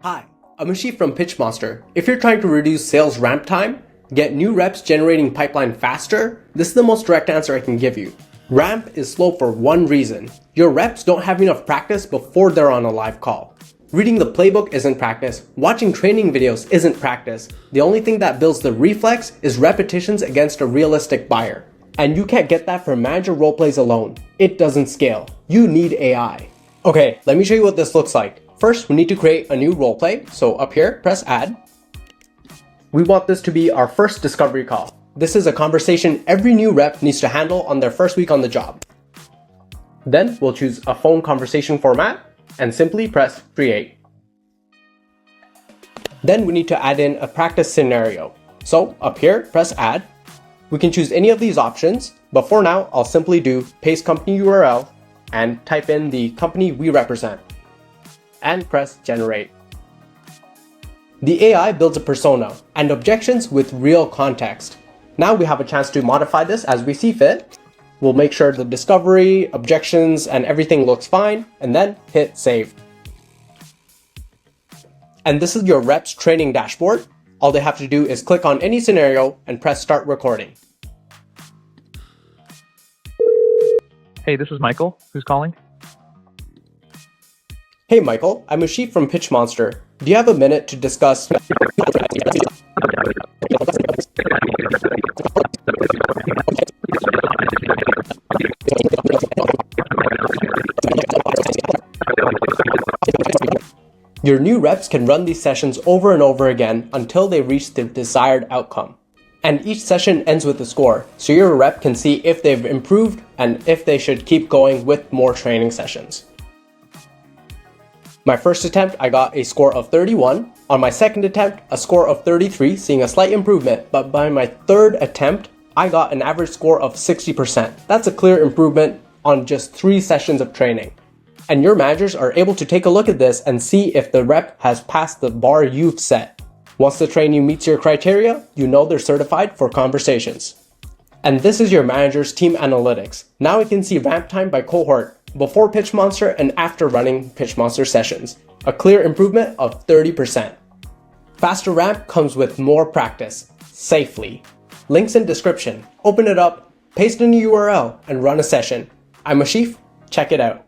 Hi, I'm Ashif from PitchMonster. If you're trying to reduce sales ramp time, get new reps generating pipeline faster, this is the most direct answer I can give you. Ramp is slow for one reason. Your reps don't have enough practice before they're on a live call. Reading the playbook isn't practice. Watching training videos isn't practice. The only thing that builds the reflex is repetitions against a realistic buyer. And you can't get that from manager roleplays alone. It doesn't scale. You need AI. Okay, let me show you what this looks like. First, we need to create a new roleplay. So up here, press add. We want this to be our first discovery call. This is a conversation every new rep needs to handle on their first week on the job. Then we'll choose a phone conversation format and simply press create. Then we need to add in a practice scenario. So up here, press add. We can choose any of these options, but for now, I'll simply do paste company URL and type in the company we represent and press generate. The AI builds a persona and objections with real context. Now we have a chance to modify this as we see fit. We'll make sure the discovery, objections, and everything looks fine, and then hit save. And this is your reps training dashboard. All they have to do is click on any scenario and press start recording. Hey, this is Michael. Who's calling? Hey Michael, I'm Ashif from PitchMonster. Do you have a minute to discuss? Your new reps can run these sessions over and over again until they reach the desired outcome. And each session ends with a score, so your rep can see if they've improved and if they should keep going with more training sessions. My first attempt, I got a score of 31. On my second attempt, a score of 33, seeing a slight improvement, but by my third attempt, I got an average score of 60%. That's a clear improvement on just 3 sessions of training. And your managers are able to take a look at this and see if the rep has passed the bar you've set. Once the trainee meets your criteria, you know they're certified for conversations. And this is your manager's team analytics. Now we can see ramp time by cohort, before PitchMonster and after running PitchMonster sessions. A clear improvement of 30%. Faster ramp comes with more practice, safely. Links in description. Open it up, paste in a URL, and run a session. I'm Ashif, check it out.